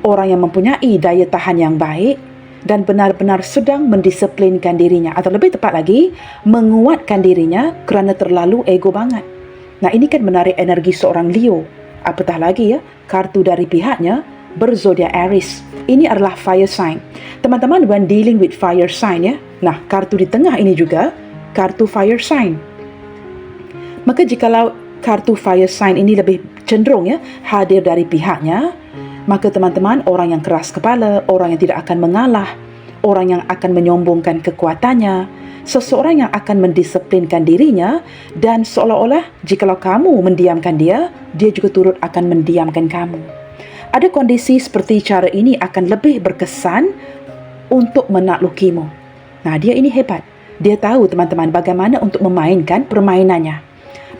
orang yang mempunyai daya tahan yang baik, dan benar-benar sedang mendisiplinkan dirinya. Atau lebih tepat lagi, menguatkan dirinya kerana terlalu ego banget. Nah, ini kan menarik energi seorang Leo. Apatah lagi ya, kartu dari pihaknya berzodiak Aries. Ini adalah fire sign. Teman-teman, when dealing with fire sign ya, nah kartu di tengah ini juga kartu fire sign. Maka jikalau kartu fire sign ini lebih cenderung ya hadir dari pihaknya, maka teman-teman, orang yang keras kepala, orang yang tidak akan mengalah, orang yang akan menyombongkan kekuatannya, seseorang yang akan mendisiplinkan dirinya, dan seolah-olah jikalau kamu mendiamkan dia, dia juga turut akan mendiamkan kamu. Ada kondisi seperti cara ini akan lebih berkesan untuk menaklukimu. Nah, dia ini hebat. Dia tahu, teman-teman, bagaimana untuk memainkan permainannya.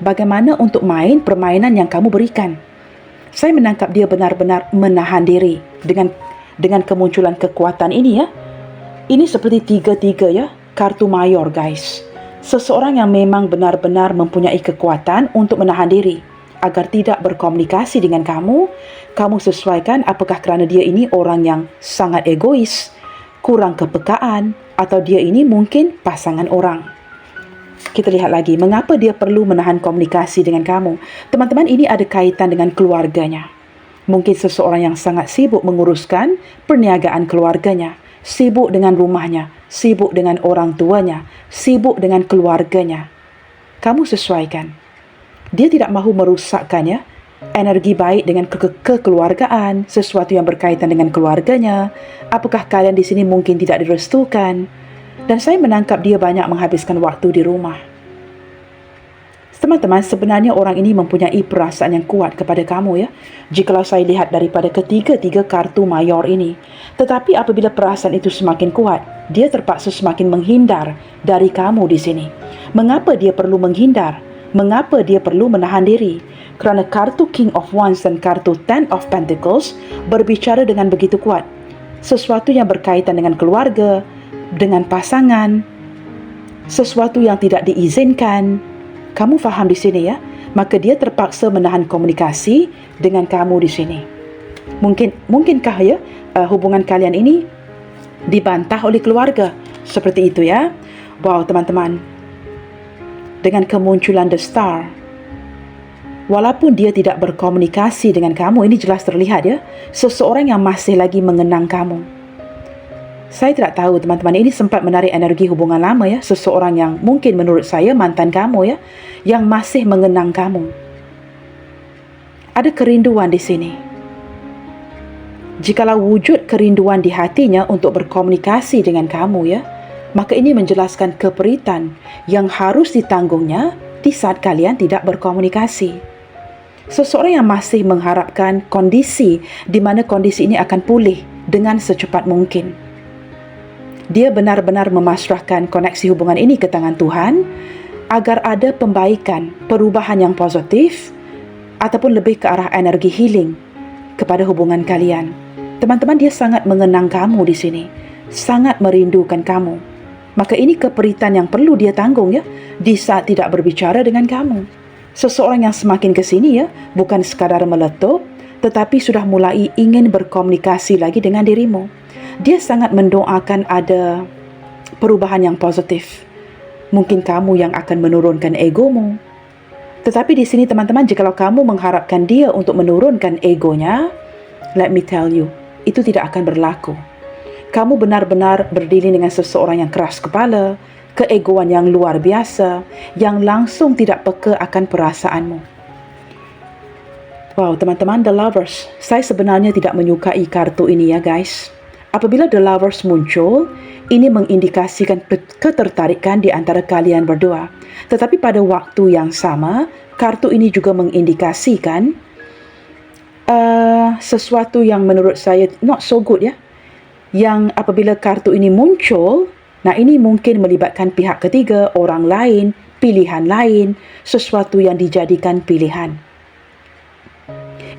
Bagaimana untuk main permainan yang kamu berikan. Saya menangkap dia benar-benar menahan diri dengan kemunculan kekuatan ini ya. Ini seperti tiga-tiga ya, kartu mayor guys. Seseorang yang memang benar-benar mempunyai kekuatan untuk menahan diri agar tidak berkomunikasi dengan kamu. Kamu sesuaikan apakah kerana dia ini orang yang sangat egois, kurang kepekaan, atau dia ini mungkin pasangan orang. Kita lihat lagi, mengapa dia perlu menahan komunikasi dengan kamu. Teman-teman, ini ada kaitan dengan keluarganya. Mungkin seseorang yang sangat sibuk menguruskan perniagaan keluarganya, sibuk dengan rumahnya, sibuk dengan orang tuanya, sibuk dengan keluarganya. Kamu sesuaikan. Dia tidak mahu merusakkan ya, energi baik dengan kekeluargaan, sesuatu yang berkaitan dengan keluarganya. Apakah kalian di sini mungkin tidak direstukan? Dan saya menangkap dia banyak menghabiskan waktu di rumah. Teman-teman, sebenarnya orang ini mempunyai perasaan yang kuat kepada kamu ya. Jikalau saya lihat daripada ketiga-tiga kartu mayor ini. Tetapi apabila perasaan itu semakin kuat, dia terpaksa semakin menghindar dari kamu di sini. Mengapa dia perlu menghindar? Mengapa dia perlu menahan diri? Kerana kartu King of Wands dan kartu Ten of Pentacles berbicara dengan begitu kuat. Sesuatu yang berkaitan dengan keluarga, dengan pasangan, sesuatu yang tidak diizinkan. Kamu faham di sini ya? Maka dia terpaksa menahan komunikasi dengan kamu di sini. Mungkinkah ya hubungan kalian ini dibantah oleh keluarga? Seperti itu ya. Wow, teman-teman. Dengan kemunculan The Star, walaupun dia tidak berkomunikasi dengan kamu, ini jelas terlihat ya, seseorang yang masih lagi mengenang kamu. Saya tidak tahu, teman-teman, ini sempat menarik energi hubungan lama ya, seseorang yang mungkin menurut saya mantan kamu ya, yang masih mengenang kamu. Ada kerinduan di sini. Jikalau wujud kerinduan di hatinya untuk berkomunikasi dengan kamu ya, maka ini menjelaskan keperitan yang harus ditanggungnya di saat kalian tidak berkomunikasi. Seseorang yang masih mengharapkan kondisi di mana kondisi ini akan pulih dengan secepat mungkin. Dia benar-benar memasrahkan koneksi hubungan ini ke tangan Tuhan agar ada pembaikan, perubahan yang positif ataupun lebih ke arah energi healing kepada hubungan kalian. Teman-teman, dia sangat mengenang kamu di sini, sangat merindukan kamu. Maka ini keperitan yang perlu dia tanggung ya di saat tidak berbicara dengan kamu. Seseorang yang semakin ke sini ya, bukan sekadar meletup, tetapi sudah mulai ingin berkomunikasi lagi dengan dirimu. Dia sangat mendoakan ada perubahan yang positif. Mungkin kamu yang akan menurunkan egomu. Tetapi di sini teman-teman, jikalau kamu mengharapkan dia untuk menurunkan egonya, let me tell you, itu tidak akan berlaku. Kamu benar-benar berdiri dengan seseorang yang keras kepala, keegoan yang luar biasa, yang langsung tidak peka akan perasaanmu. Wow, teman-teman, The Lovers. Saya sebenarnya tidak menyukai kartu ini ya guys. Apabila The Lovers muncul, ini mengindikasikan ketertarikan di antara kalian berdua. Tetapi pada waktu yang sama, kartu ini juga mengindikasikan sesuatu yang menurut saya not so good ya. Yang apabila kartu ini muncul, nah ini mungkin melibatkan pihak ketiga, orang lain, pilihan lain, sesuatu yang dijadikan pilihan.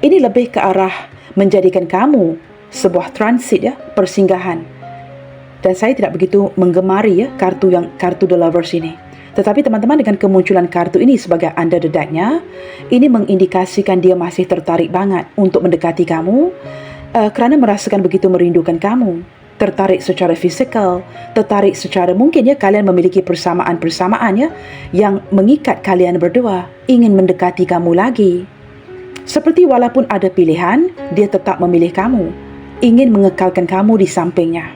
Ini lebih ke arah menjadikan kamu sebuah transit ya, persinggahan. Dan saya tidak begitu menggemari ya kartu The Lovers ini. Tetapi teman-teman, dengan kemunculan kartu ini sebagai under the deck-nya, ini mengindikasikan dia masih tertarik banget untuk mendekati kamu kerana merasakan begitu merindukan kamu. Tertarik secara fizikal, tertarik secara mungkin ya kalian memiliki persamaan-persamaan ya yang mengikat kalian berdua, ingin mendekati kamu lagi. Seperti walaupun ada pilihan, dia tetap memilih kamu, ingin mengekalkan kamu di sampingnya.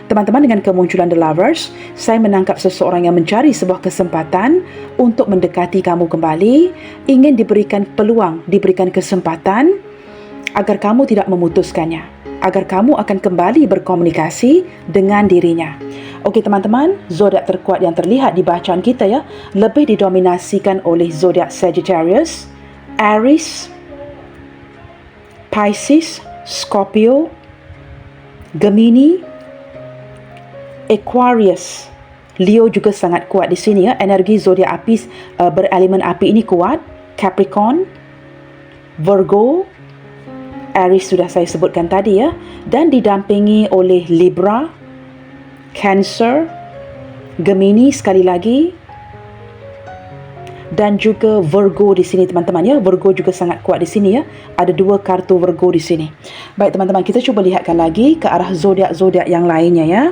Teman-teman, dengan kemunculan The Lovers, saya menangkap seseorang yang mencari sebuah kesempatan untuk mendekati kamu kembali, ingin diberikan peluang, diberikan kesempatan agar kamu tidak memutuskannya. agar kamu akan kembali berkomunikasi dengan dirinya. Okey teman-teman, zodiak terkuat yang terlihat di bacaan kita ya, lebih didominasikan oleh zodiak Sagittarius, Aries, Pisces, Scorpio, Gemini, Aquarius. Leo juga sangat kuat di sini ya. Energi zodiak api berelemen api ini kuat. Capricorn, Virgo, Aries sudah saya sebutkan tadi ya, dan didampingi oleh Libra, Cancer, Gemini sekali lagi, dan juga Virgo di sini teman-teman ya. Virgo juga sangat kuat di sini ya. Ada 2 kartu Virgo di sini. Baik teman-teman, kita cuba lihatkan lagi ke arah zodiak-zodiak yang lainnya ya.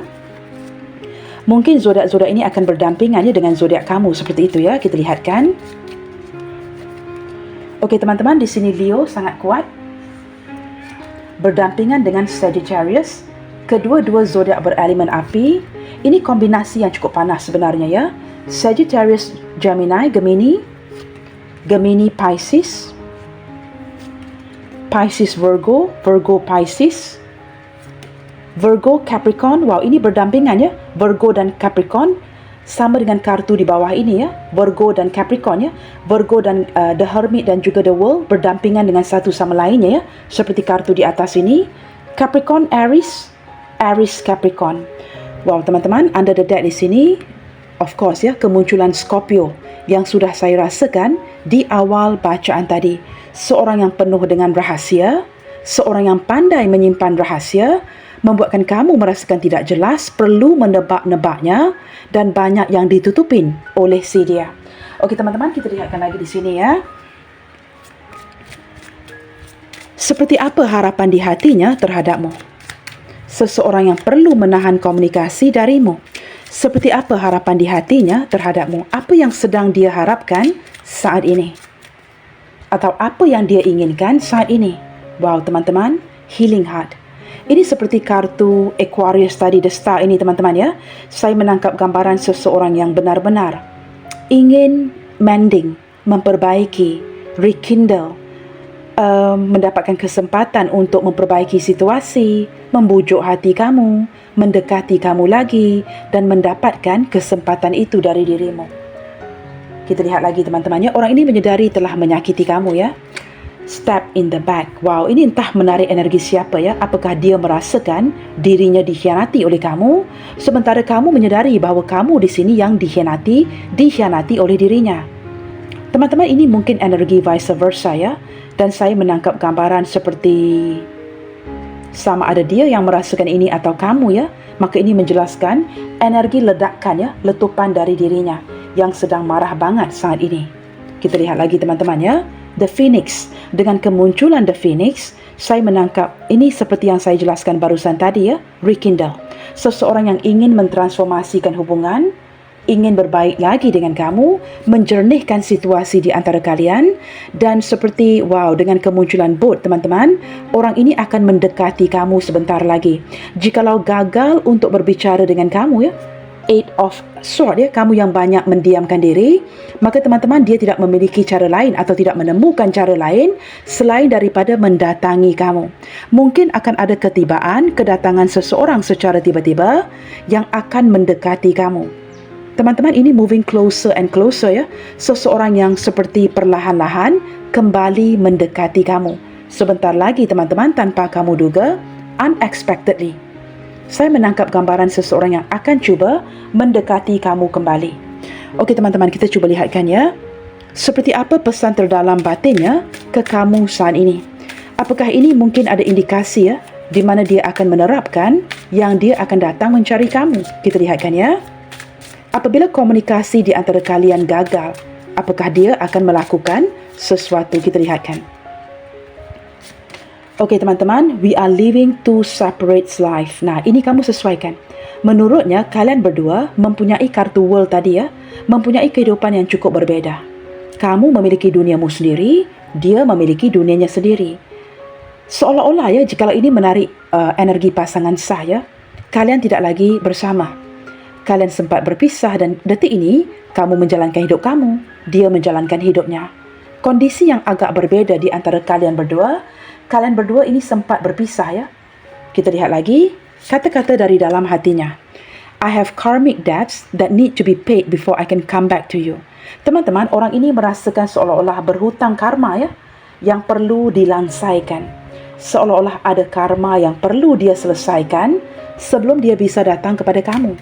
Mungkin zodiak-zodiak ini akan berdampingan ya dengan zodiak kamu, seperti itu ya. Kita lihatkan. Okey teman-teman, di sini Leo sangat kuat berdampingan dengan Sagittarius. Kedua-dua zodiak berelemen api. Ini kombinasi yang cukup panas sebenarnya ya. Sagittarius Gemini, Gemini Pisces, Pisces Virgo, Virgo Pisces, Virgo Capricorn. Wow, ini berdampingan ya. Virgo dan Capricorn sama dengan kartu di bawah ini ya. Virgo dan Capricorn ya. Virgo dan The Hermit dan juga The World berdampingan dengan satu sama lainnya ya. Seperti kartu di atas ini. Capricorn Aries, Aries Capricorn. Wow teman-teman, under the deck di sini, of course ya, kemunculan Scorpio yang sudah saya rasakan di awal bacaan tadi. Seorang yang penuh dengan rahasia, seorang yang pandai menyimpan rahasia, membuatkan kamu merasakan tidak jelas, perlu menebak-nebaknya, dan banyak yang ditutupin oleh si dia. Okey teman-teman, kita lihatkan lagi di sini ya. Seperti apa harapan di hatinya terhadapmu? Seseorang yang perlu menahan komunikasi darimu. Seperti apa harapan di hatinya terhadapmu? Apa yang sedang dia harapkan saat ini? Atau apa yang dia inginkan saat ini? Wow teman-teman, healing heart. Ini seperti kartu Aquarius tadi, The Star ini teman-teman ya. Saya menangkap gambaran seseorang yang benar-benar ingin mending, memperbaiki, rekindle, mendapatkan kesempatan untuk memperbaiki situasi, membujuk hati kamu, mendekati kamu lagi, dan mendapatkan kesempatan itu dari dirimu. Kita lihat lagi teman-teman ya. Orang ini menyedari telah menyakiti kamu ya. Step in the back. Wow, ini entah menarik energi siapa ya. Apakah dia merasakan dirinya dikhianati oleh kamu, sementara kamu menyedari bahawa kamu di sini yang dikhianati oleh dirinya. Teman-teman, ini mungkin energi vice versa ya. Dan saya menangkap gambaran seperti sama ada dia yang merasakan ini atau kamu ya. Maka ini menjelaskan energi ledakan ya, letupan dari dirinya yang sedang marah banget saat ini. Kita lihat lagi teman-teman ya. The Phoenix. Dengan kemunculan The Phoenix, saya menangkap ini seperti yang saya jelaskan barusan tadi ya, rekindle. Seseorang yang ingin mentransformasikan hubungan, ingin berbaik lagi dengan kamu, menjernihkan situasi di antara kalian, dan seperti wow, dengan kemunculan Boat teman-teman, orang ini akan mendekati kamu sebentar lagi. Jikalau gagal untuk berbicara dengan kamu ya, 8 of Swords ya, kamu yang banyak mendiamkan diri, maka teman-teman, dia tidak memiliki cara lain atau tidak menemukan cara lain selain daripada mendatangi kamu. Mungkin akan ada kedatangan seseorang secara tiba-tiba yang akan mendekati kamu. Teman-teman, ini moving closer and closer ya. Seseorang yang seperti perlahan-lahan kembali mendekati kamu. Sebentar lagi teman-teman, tanpa kamu duga, unexpectedly. Saya menangkap gambaran seseorang yang akan cuba mendekati kamu kembali. Okey teman-teman, kita cuba lihatkan ya. Seperti apa pesan terdalam batinnya ke kamu saat ini? Apakah ini mungkin ada indikasi ya, di mana dia akan menerapkan yang dia akan datang mencari kamu? Kita lihatkan ya. Apabila komunikasi di antara kalian gagal, apakah dia akan melakukan sesuatu? Kita lihatkan. Okey teman-teman, we are living two separate lives. Nah, ini kamu sesuaikan. Menurutnya, kalian berdua mempunyai kartu world tadi ya, mempunyai kehidupan yang cukup berbeda. Kamu memiliki duniamu sendiri, dia memiliki dunianya sendiri. Seolah-olah ya, jikalau ini menarik energi pasangan sah ya, kalian tidak lagi bersama. Kalian sempat berpisah dan detik ini, kamu menjalankan hidup kamu, dia menjalankan hidupnya. Kondisi yang agak berbeda di antara kalian berdua ini sempat berpisah ya. Kita lihat lagi kata-kata dari dalam hatinya. I have karmic debts that need to be paid before I can come back to you. Teman-teman, orang ini merasakan seolah-olah berhutang karma ya, yang perlu dilansaikan. Seolah-olah ada karma yang perlu dia selesaikan sebelum dia bisa datang kepada kamu.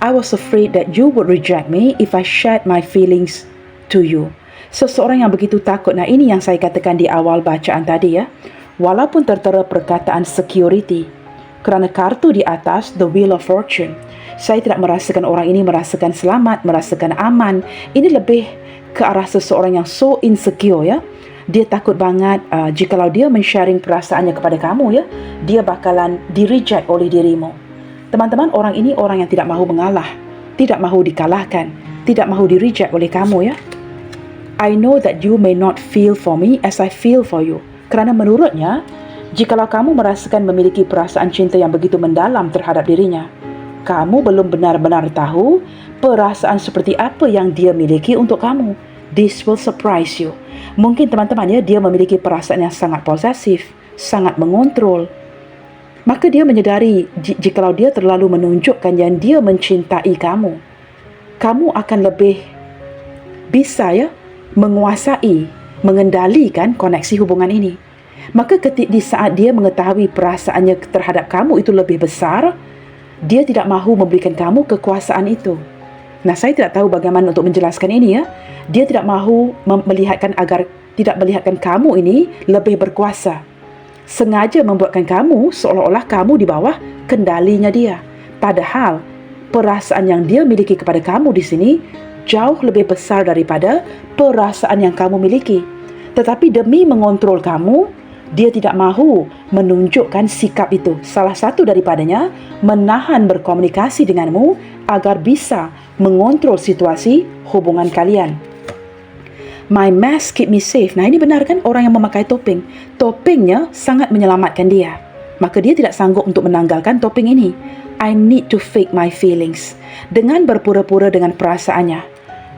I was afraid that you would reject me if I shared my feelings to you. Seseorang yang begitu takut. Nah, ini yang saya katakan di awal bacaan tadi ya. Walaupun tertera perkataan security, kerana kartu di atas, the Wheel of Fortune, saya tidak merasakan orang ini merasakan selamat, merasakan aman. Ini lebih ke arah seseorang yang so insecure ya. Dia takut banget jikalau dia men-sharing perasaannya kepada kamu ya, dia bakalan di-reject oleh dirimu. Teman-teman, orang ini orang yang tidak mahu mengalah, tidak mahu dikalahkan, tidak mahu di-reject oleh kamu ya. I know that you may not feel for me as I feel for you. Kerana menurutnya, jikalau kamu merasakan memiliki perasaan cinta yang begitu mendalam terhadap dirinya, kamu belum benar-benar tahu perasaan seperti apa yang dia miliki untuk kamu. This will surprise you. Mungkin teman-teman ya, dia memiliki perasaan yang sangat posesif, sangat mengontrol. Maka dia menyedari jikalau dia terlalu menunjukkan yang dia mencintai kamu, kamu akan lebih bisa ya menguasai, mengendalikan koneksi hubungan ini. Maka di saat dia mengetahui perasaannya terhadap kamu itu lebih besar, dia tidak mahu memberikan kamu kekuasaan itu. Nah, saya tidak tahu bagaimana untuk menjelaskan ini ya. Dia tidak mahu tidak melihatkan kamu ini lebih berkuasa. Sengaja membuatkan kamu seolah-olah kamu di bawah kendalinya dia. Padahal perasaan yang dia miliki kepada kamu di sini jauh lebih besar daripada perasaan yang kamu miliki. Tetapi demi mengontrol kamu, dia tidak mahu menunjukkan sikap itu. Salah satu daripadanya, menahan berkomunikasi denganmu agar bisa mengontrol situasi hubungan kalian. My mask keep me safe. Nah, ini benar kan, orang yang memakai topeng. Topengnya sangat menyelamatkan dia. Maka dia tidak sanggup untuk menanggalkan topeng ini. I need to fake my feelings. Dengan berpura-pura dengan perasaannya,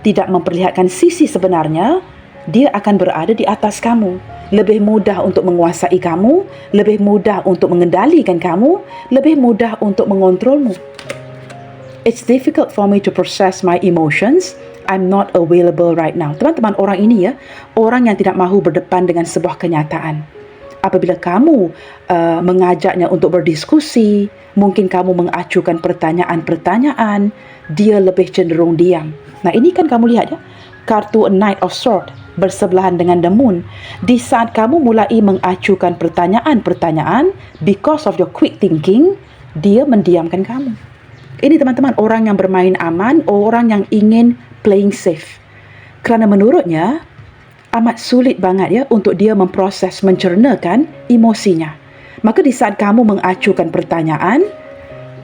tidak memperlihatkan sisi sebenarnya, dia akan berada di atas kamu. Lebih mudah untuk menguasai kamu, lebih mudah untuk mengendalikan kamu, lebih mudah untuk mengontrolmu. It's difficult for me to process my emotions. I'm not available right now. Teman-teman, orang ini ya, orang yang tidak mahu berdepan dengan sebuah kenyataan. Apabila kamu mengajaknya untuk berdiskusi, mungkin kamu mengacukan pertanyaan-pertanyaan, dia lebih cenderung diam. Nah, ini kan kamu lihat ya, kartu Knight of Swords bersebelahan dengan the Moon. Di saat kamu mulai mengacukan pertanyaan-pertanyaan, because of your quick thinking, dia mendiamkan kamu. Ini teman-teman, orang yang bermain aman, orang yang ingin playing safe. Kerana menurutnya, amat sulit banget ya untuk dia memproses, mencernakan emosinya. Maka di saat kamu mengacukan pertanyaan,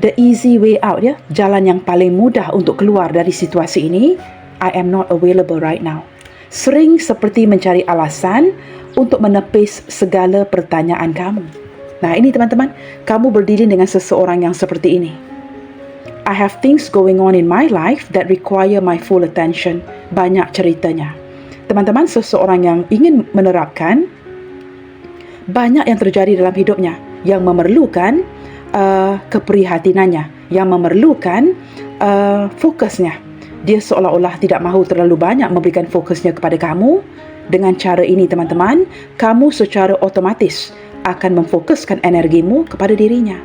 the easy way out ya, jalan yang paling mudah untuk keluar dari situasi ini, I am not available right now. Sering seperti mencari alasan untuk menepis segala pertanyaan kamu. Nah, ini teman-teman, kamu berdiri dengan seseorang yang seperti ini. I have things going on in my life that require my full attention. Banyak ceritanya. Teman-teman, seseorang yang ingin menerapkan, banyak yang terjadi dalam hidupnya yang memerlukan keprihatinannya, yang memerlukan fokusnya. Dia seolah-olah tidak mahu terlalu banyak memberikan fokusnya kepada kamu. Dengan cara ini, teman-teman, kamu secara otomatis akan memfokuskan energimu kepada dirinya.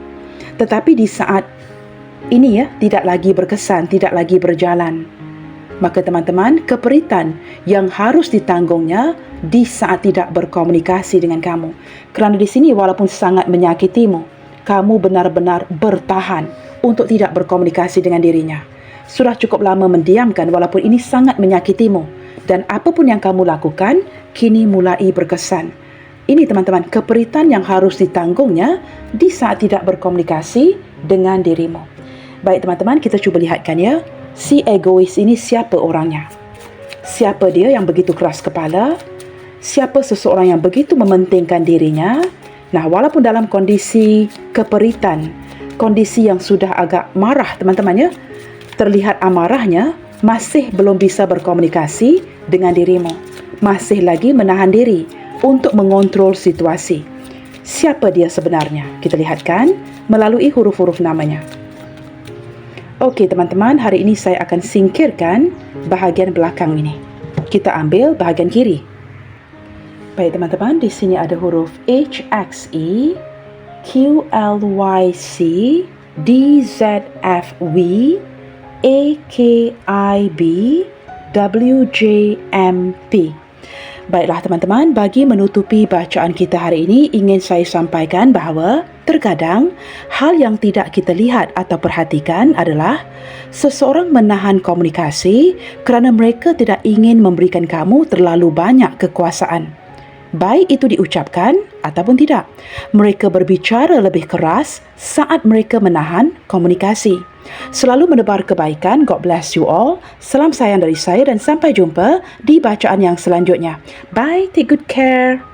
Tetapi di saat ini ya, tidak lagi berkesan, tidak lagi berjalan. Maka teman-teman, keperitan yang harus ditanggungnya di saat tidak berkomunikasi dengan kamu. Kerana di sini walaupun sangat menyakitimu, kamu benar-benar bertahan untuk tidak berkomunikasi dengan dirinya. Sudah cukup lama mendiamkan walaupun ini sangat menyakitimu. Dan apapun yang kamu lakukan, kini mulai berkesan. Ini teman-teman, keperitan yang harus ditanggungnya di saat tidak berkomunikasi dengan dirimu. Baik teman-teman, kita cuba lihatkan ya. Si egois ini siapa orangnya? Siapa dia yang begitu keras kepala? Siapa seseorang yang begitu mementingkan dirinya? Nah, walaupun dalam kondisi keperitan, kondisi yang sudah agak marah teman-teman ya, terlihat amarahnya, masih belum bisa berkomunikasi dengan dirimu. Masih lagi menahan diri untuk mengontrol situasi. Siapa dia sebenarnya? Kita lihatkan melalui huruf-huruf namanya. Okey teman-teman, hari ini saya akan singkirkan bahagian belakang ini. Kita ambil bahagian kiri. Baik teman-teman, di sini ada huruf HXE, QLYC, DZFW, AKIB, WJMP. Baiklah teman-teman, bagi menutupi bacaan kita hari ini, ingin saya sampaikan bahawa terkadang hal yang tidak kita lihat atau perhatikan adalah seseorang menahan komunikasi kerana mereka tidak ingin memberikan kamu terlalu banyak kekuasaan. Baik itu diucapkan ataupun tidak. Mereka berbicara lebih keras saat mereka menahan komunikasi. Selalu menebar kebaikan. God bless you all. Salam sayang dari saya dan sampai jumpa di bacaan yang selanjutnya. Bye. Take good care.